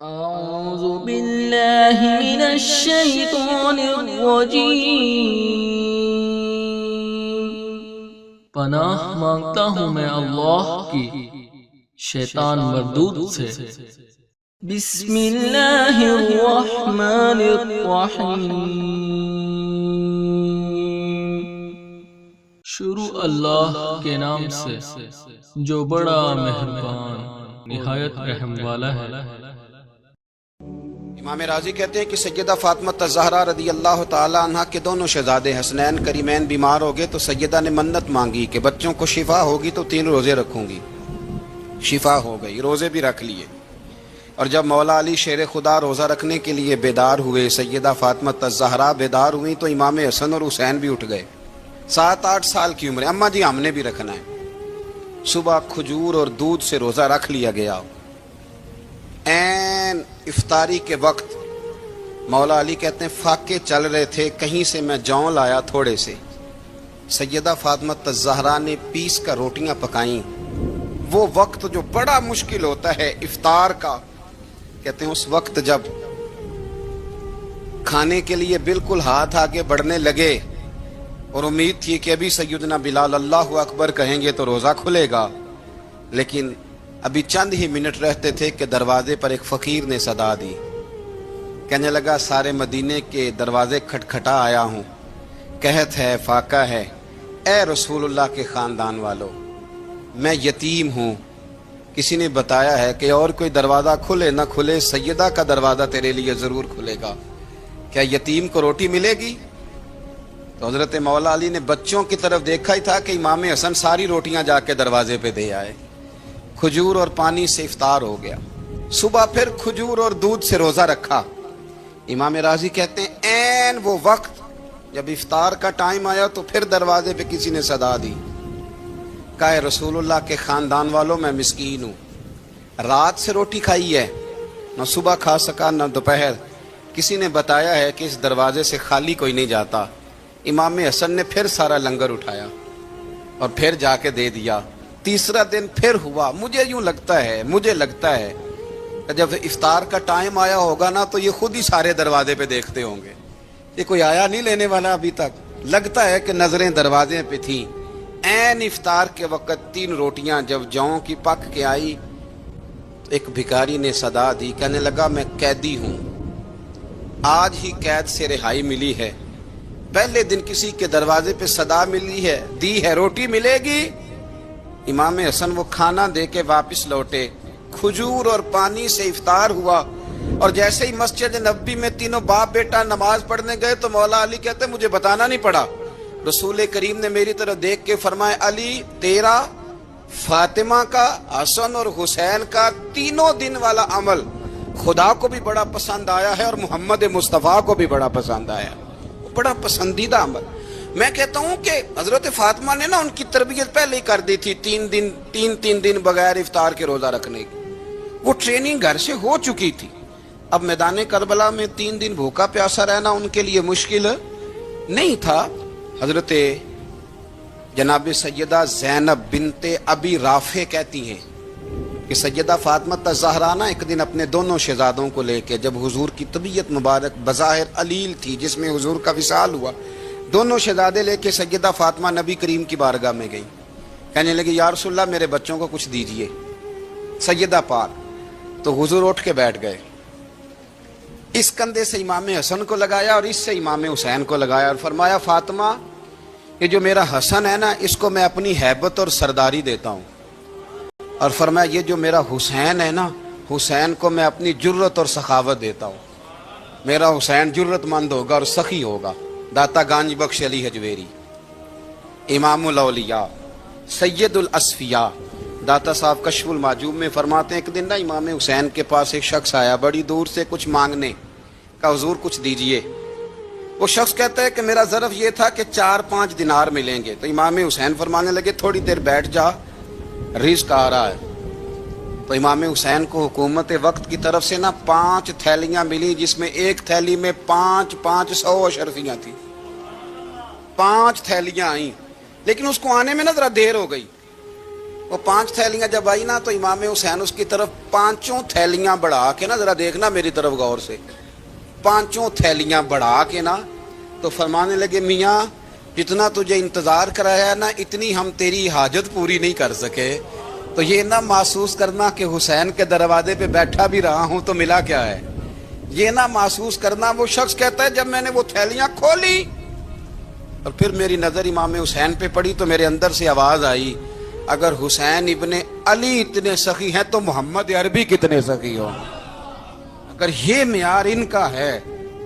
اعوذ باللہ من الشیطان الرجیم، پناہ مانگتا ہوں میں اللہ کی شیطان مردود سے۔ بسم اللہ الرحمن الرحیم، شروع اللہ کے نام سے جو بڑا مہربان نہایت رحم والا ہے۔ امام راضی کہتے ہیں کہ سیدہ فاطمہ الزہرا رضی اللہ تعالی عنہ کے دونوں شہزادے حسنین کریمین بیمار ہو گئے تو سیدہ نے منت مانگی کہ بچوں کو شفا ہوگی تو 3 روزے رکھوں گی۔ شفا ہو گئی، روزے بھی رکھ لیے، اور جب مولا علی شیر خدا روزہ رکھنے کے لیے بیدار ہوئے، سیدہ فاطمہ الزہرا بیدار ہوئی تو امام حسن اور حسین بھی اٹھ گئے۔ 7-8 سال کی عمر، اماں جی ہم نے بھی رکھنا ہے۔ صبح کھجور اور دودھ سے روزہ رکھ لیا گیا۔ این افطاری کے وقت مولا علی کہتے ہیں فاقے چل رہے تھے، کہیں سے میں جوں لایا تھوڑے سے، سیدہ فاطمہ الزہرا نے پیس کر روٹیاں پکائیں۔ وہ وقت جو بڑا مشکل ہوتا ہے افطار کا، کہتے ہیں اس وقت جب کھانے کے لیے بالکل ہاتھ آگے بڑھنے لگے اور امید تھی کہ ابھی سیدنا بلال اللہ اکبر کہیں گے تو روزہ کھلے گا، لیکن ابھی چند ہی منٹ رہتے تھے کہ دروازے پر ایک فقیر نے صدا دی۔ کہنے لگا سارے مدینے کے دروازے کھٹکھٹا آیا ہوں، قحط ہے، فاقہ ہے، اے رسول اللہ کے خاندان والو، میں یتیم ہوں، کسی نے بتایا ہے کہ اور کوئی دروازہ کھلے نہ کھلے سیدہ کا دروازہ تیرے لیے ضرور کھلے گا، کیا یتیم کو روٹی ملے گی؟ تو حضرت مولا علی نے بچوں کی طرف دیکھا ہی تھا کہ امام حسن ساری روٹیاں جا کے دروازے پہ دے آئے۔ کھجور اور پانی سے افطار ہو گیا۔ صبح پھر کھجور اور دودھ سے روزہ رکھا۔ امام راضی کہتے ہیں این وہ وقت جب افطار کا ٹائم آیا تو پھر دروازے پہ کسی نے صدا دی، کہا اے رسول اللہ کے خاندان والوں، میں مسکین ہوں، رات سے روٹی کھائی ہے، نہ صبح کھا سکا نہ دوپہر، کسی نے بتایا ہے کہ اس دروازے سے خالی کوئی نہیں جاتا۔ امام حسن نے پھر سارا لنگر اٹھایا اور پھر جا کے دے دیا۔ تیسرا دن پھر ہوا۔ مجھے لگتا ہے جب افطار کا ٹائم آیا ہوگا نا تو یہ خود ہی سارے دروازے پہ دیکھتے ہوں گے، یہ کوئی آیا نہیں لینے والا ابھی تک، لگتا ہے کہ نظریں دروازے پہ تھیں۔ این افطار کے وقت 3 روٹیاں جب جوں کی پک کے آئی، ایک بھکاری نے صدا دی، کہنے لگا میں قیدی ہوں، آج ہی قید سے رہائی ملی ہے، پہلے دن کسی کے دروازے پہ صدا ملی ہے، دی ہے روٹی ملے گی۔ امام حسن وہ کھانا دے کے واپس لوٹے، کھجور اور پانی سے افطار ہوا، اور جیسے ہی مسجد نبوی میں تینوں باپ بیٹا نماز پڑھنے گئے تو مولا علی کہتے مجھے بتانا نہیں پڑا، رسول کریم نے میری طرف دیکھ کے فرمایا علی تیرا، فاطمہ کا، حسن اور حسین کا 3 دن والا عمل خدا کو بھی بڑا پسند آیا ہے اور محمد مصطفیٰ کو بھی بڑا پسند آیا، بڑا پسندیدہ عمل۔ میں کہتا ہوں کہ حضرت فاطمہ نے نا ان کی تربیت پہلے ہی کر دی تھی، 3 دن بغیر افطار کے روزہ رکھنے کی، وہ ٹریننگ گھر سے ہو چکی تھی۔ اب میدان کربلا میں 3 دن بھوکا پیاسا رہنا ان کے لیے مشکل نہیں تھا۔ حضرت جناب سیدہ زینب بنت ابی رافع کہتی ہیں کہ سیدہ فاطمہ الزہرا نا ایک دن اپنے دونوں شہزادوں کو لے کے، جب حضور کی طبیعت مبارک بظاہر علیل تھی جس میں حضور کا وصال ہوا، دونوں شہزادے لے کے سیدہ فاطمہ نبی کریم کی بارگاہ میں گئی، کہنے لگی یا رسول اللہ میرے بچوں کو کچھ دیجئے سیدہ پاک، تو حضور اٹھ کے بیٹھ گئے، اس کندھے سے امام حسن کو لگایا اور اس سے امام حسین کو لگایا، اور فرمایا فاطمہ یہ جو میرا حسن ہے نا اس کو میں اپنی ہیبت اور سرداری دیتا ہوں، اور فرمایا یہ جو میرا حسین ہے نا حسین کو میں اپنی جرت اور سخاوت دیتا ہوں، میرا حسین جرت مند ہوگا اور سخی ہوگا۔ داتا گانج بخش علی حجویری، امام الاولیاء، سید الاسفیاء، داتا صاحب کشف المعجوب میں فرماتے ہیں ایک دن نا امام حسین کے پاس ایک شخص آیا بڑی دور سے کچھ مانگنے کا، حضور کچھ دیجئے۔ وہ شخص کہتا ہے کہ میرا ظرف یہ تھا کہ 4-5 دینار ملیں گے، تو امام حسین فرمانے لگے تھوڑی دیر بیٹھ جا، رزق آ رہا ہے۔ تو امام حسین کو حکومت وقت کی طرف سے نا 5 تھیلیاں ملی، جس میں ایک تھیلی میں 500 اشرفیاں تھیں، 5 تھیلیاں آئیں، لیکن اس کو آنے میں نا ذرا دیر ہو گئی۔ وہ 5 تھیلیاں جب آئی نا تو امام حسین اس کی طرف 5 تھیلیاں بڑھا کے نا، ذرا دیکھنا میری طرف غور سے، 5 تھیلیاں بڑھا کے نا تو فرمانے لگے میاں جتنا تجھے انتظار کرایا نا اتنی ہم تیری حاجت پوری نہیں کر سکے، تو یہ نہ محسوس کرنا کہ حسین کے دروازے پہ بیٹھا بھی رہا ہوں تو ملا کیا ہے، یہ نہ محسوس کرنا۔ وہ شخص کہتا ہے جب میں نے وہ تھیلیاں کھولی اور پھر میری نظر امام حسین پہ پڑی تو میرے اندر سے آواز آئی، اگر حسین ابن علی اتنے سخی ہیں تو محمد عربی کتنے سخی ہوں۔ اگر یہ معیار ان کا ہے،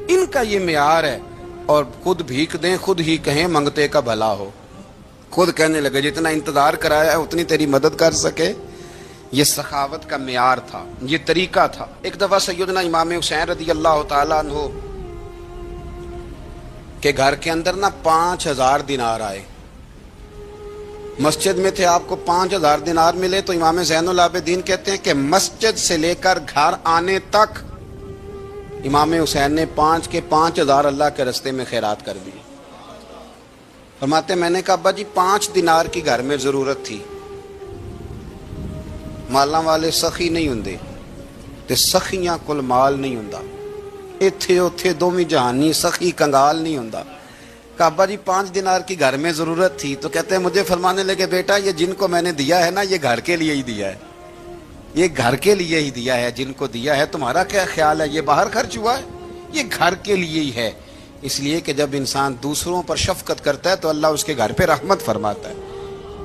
ان کا یہ معیار ہے، اور خود بھیک دیں خود ہی کہیں منگتے کا بھلا ہو، خود کہنے لگے جتنا انتظار کرایا ہے اتنی تیری مدد کر سکے۔ یہ سخاوت کا معیار تھا، یہ طریقہ تھا۔ ایک دفعہ سیدنا امام حسین رضی اللہ تعالیٰ عنہ کے گھر کے اندر نا 5000 دینار آئے، مسجد میں تھے، آپ کو 5000 دینار ملے تو امام زین العابدین کہتے ہیں کہ مسجد سے لے کر گھر آنے تک امام حسین نے 5 کے 5000 اللہ کے رستے میں خیرات کر دی۔ فرماتے میں نے کہا ابا جی 5 دینار کی گھر میں ضرورت تھی، مالاں والے سخی نہیں ہوندے تے سخیاں کل مال نہیں ہوندا، ایتھے اوتھے دوویں جہانی سخی کنگال نہیں ہوندا۔ کہا ابا جی 5 دینار کی گھر میں ضرورت تھی، تو کہتے ہیں مجھے فرمانے لگے بیٹا یہ جن کو میں نے دیا ہے نا یہ گھر کے لیے ہی دیا ہے، یہ گھر کے لیے ہی دیا ہے، جن کو دیا ہے تمہارا کیا خیال ہے یہ باہر خرچ ہوا ہے، یہ گھر کے لیے ہی ہے۔ اس لیے کہ جب انسان دوسروں پر شفقت کرتا ہے تو اللہ اس کے گھر پہ رحمت فرماتا ہے۔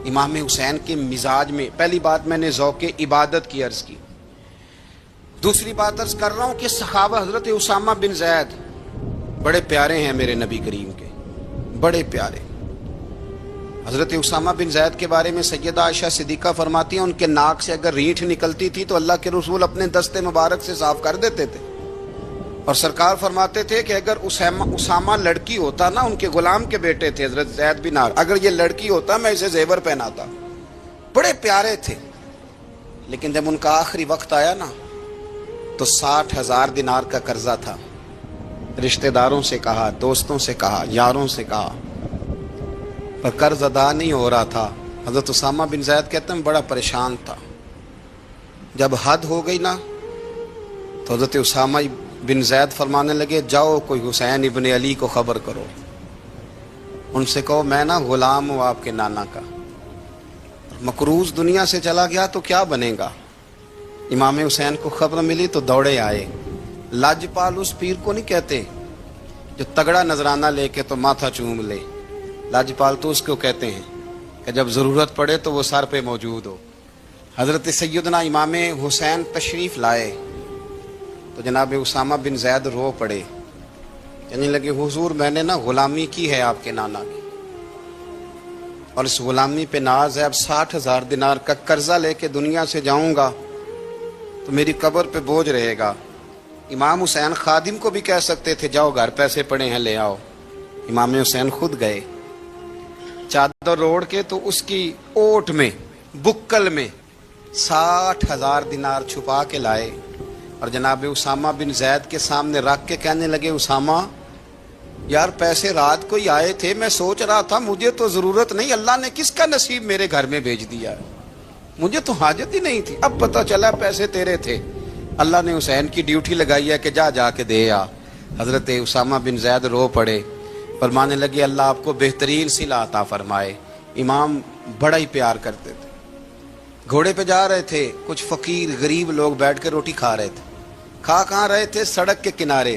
امام حسین کے مزاج میں پہلی بات میں نے ذوق عبادت کی عرض کی، دوسری بات عرض کر رہا ہوں کہ صحابہ حضرت اسامہ بن زید بڑے پیارے ہیں میرے نبی کریم کے، بڑے پیارے۔ حضرت اسامہ بن زید کے بارے میں سیدہ عائشہ صدیقہ فرماتی ہیں ان کے ناک سے اگر ریٹھ نکلتی تھی تو اللہ کے رسول اپنے دستے مبارک سے صاف کر دیتے تھے، اور سرکار فرماتے تھے کہ اگر اسامہ لڑکی ہوتا نا، ان کے غلام کے بیٹے تھے حضرت زید بن عمرو، اگر یہ لڑکی ہوتا میں اسے زیور پہناتا۔ بڑے پیارے تھے، لیکن جب ان کا آخری وقت آیا نا تو 60,000 دینار کا قرضہ تھا، رشتہ داروں سے کہا، دوستوں سے کہا، یاروں سے کہا، پر قرض ادا نہیں ہو رہا تھا۔ حضرت اسامہ بن زید کہتے ہیں بڑا پریشان تھا۔ جب حد ہو گئی نا تو حضرت اسامہ بن زید فرمانے لگے جاؤ کوئی حسین ابن علی کو خبر کرو، ان سے کہو میں نا غلام ہوں آپ کے نانا کا، مقروض دنیا سے چلا گیا تو کیا بنے گا۔ امام حسین کو خبر ملی تو دوڑے آئے۔ لاجپال اس پیر کو نہیں کہتے جو تگڑا نذرانہ لے کے تو ماتھا چوم لے، لاجپال تو اس کو کہتے ہیں کہ جب ضرورت پڑے تو وہ سر پہ موجود ہو۔ حضرت سیدنا امام حسین تشریف لائے تو جناب اسامہ بن زید رو پڑے، کہنے لگے حضور میں نے نا غلامی کی ہے آپ کے نانا کی، اور اس غلامی پہ ناز ہے، اب 60,000 دینار کا قرضہ لے کے دنیا سے جاؤں گا تو میری قبر پہ بوجھ رہے گا۔ امام حسین خادم کو بھی کہہ سکتے تھے جاؤ گھر پیسے پڑے ہیں لے آؤ، امام حسین خود گئے، چادر اوڑھ کے تو اس کی اوٹ میں بکل میں 60,000 دینار چھپا کے لائے، اور جناب اسامہ بن زید کے سامنے رکھ کے کہنے لگے اسامہ یار پیسے رات کو ہی آئے تھے، میں سوچ رہا تھا مجھے تو ضرورت نہیں، اللہ نے کس کا نصیب میرے گھر میں بھیج دیا ہے، مجھے تو حاجت ہی نہیں تھی، اب پتہ چلا پیسے تیرے تھے، اللہ نے حسین کی ڈیوٹی لگائی ہے کہ جا کے دے آ۔ حضرت اسامہ بن زید رو پڑے، فرمانے لگے اللہ آپ کو بہترین صلہ عطا فرمائے۔ امام بڑا ہی پیار کرتے تھے، گھوڑے پہ جا رہے تھے، کچھ فقیر غریب لوگ بیٹھ کے روٹی کھا رہے تھے، کھا کہاں رہے تھے سڑک کے کنارے،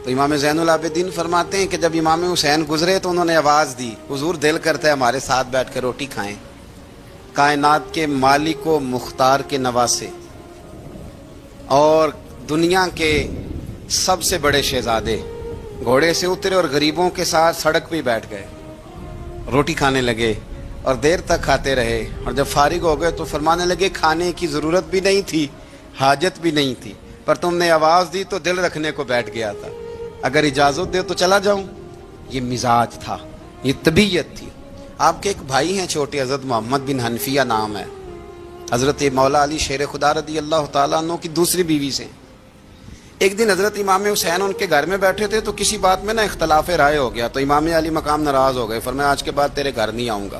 تو امام زین العابدین فرماتے ہیں کہ جب امام حسین گزرے تو انہوں نے آواز دی حضور دل کرتا ہے ہمارے ساتھ بیٹھ کے روٹی کھائیں۔ کائنات کے مالک و مختار کے نواسے اور دنیا کے سب سے بڑے شہزادے گھوڑے سے اترے اور غریبوں کے ساتھ سڑک پہ بیٹھ گئے، روٹی کھانے لگے اور دیر تک کھاتے رہے، اور جب فارغ ہو گئے تو فرمانے لگے کھانے کی ضرورت بھی نہیں تھی، حاجت بھی نہیں تھی، پر تم نے آواز دی تو دل رکھنے کو بیٹھ گیا تھا، اگر اجازت دے تو چلا جاؤں۔ یہ مزاج تھا، یہ طبیعت تھی۔ آپ کے ایک بھائی ہیں چھوٹے، حضرت محمد بن حنفیہ نام ہے، حضرت مولا علی شیر خدا رضی اللہ تعالیٰ عنہ کی دوسری بیوی سے۔ ایک دن حضرت امام حسین ان کے گھر میں بیٹھے تھے تو کسی بات میں نا اختلاف رائے ہو گیا، تو امام علی مقام ناراض ہو گئے، فرمایا آج کے بعد تیرے گھر نہیں آؤں گا۔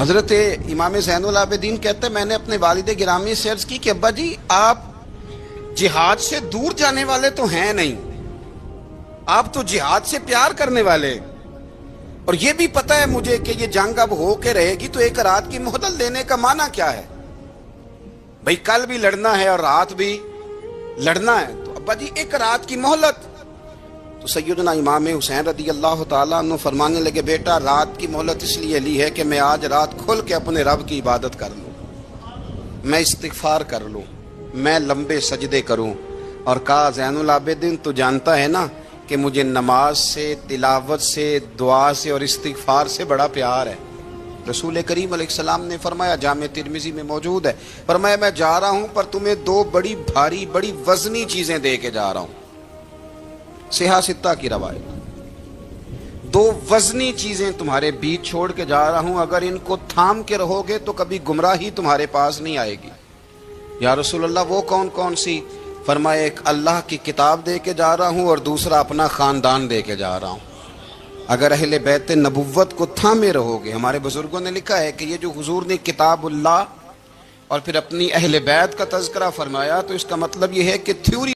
حضرت امام زین العابدین کہتے ہیں میں نے اپنے والد گرامی سے عرض کی کہ ابا جی آپ جہاد سے دور جانے والے تو ہیں نہیں، آپ تو جہاد سے پیار کرنے والے، اور یہ بھی پتہ ہے مجھے کہ یہ جنگ اب ہو کے رہے گی، تو ایک رات کی مہلت لینے کا معنی کیا ہے؟ بھئی کل بھی لڑنا ہے اور رات بھی لڑنا ہے، تو ابا جی ایک رات کی مہلت۔ تو سیدنا امام حسین رضی اللہ تعالیٰ عنہ فرمانے لگے بیٹا رات کی مہلت اس لیے لی ہے کہ میں آج رات کھل کے اپنے رب کی عبادت کر لوں، میں استغفار کر لوں، میں لمبے سجدے کروں۔ اور کہا زین العابدین تو جانتا ہے نا کہ مجھے نماز سے، تلاوت سے، دعا سے اور استغفار سے بڑا پیار ہے۔ رسول کریم علیہ السلام نے فرمایا، جامع ترمذی میں موجود ہے، فرمایا میں جا رہا ہوں پر تمہیں دو بڑی بھاری بڑی وزنی چیزیں دے کے جا رہا ہوں، صحیح ستہ کی روایت، دو وزنی چیزیں تمہارے بیچ چھوڑ کے جا رہا ہوں، اگر ان کو تھام کے رہو گے تو کبھی گمراہی تمہارے پاس نہیں آئے گی۔ یا رسول اللہ وہ کون کون سی؟ فرمایا ایک اللہ کی کتاب دے کے جا رہا ہوں اور دوسرا اپنا خاندان دے کے جا رہا ہوں۔ اگر اہل بیت نبوت کو تھامے رہو گے، ہمارے بزرگوں نے لکھا ہے کہ یہ جو حضور نے کتاب اللہ اور پھر اپنی اہل بیت کا تذکرہ فرمایا تو اس کا مطلب یہ ہے کہ تھیوری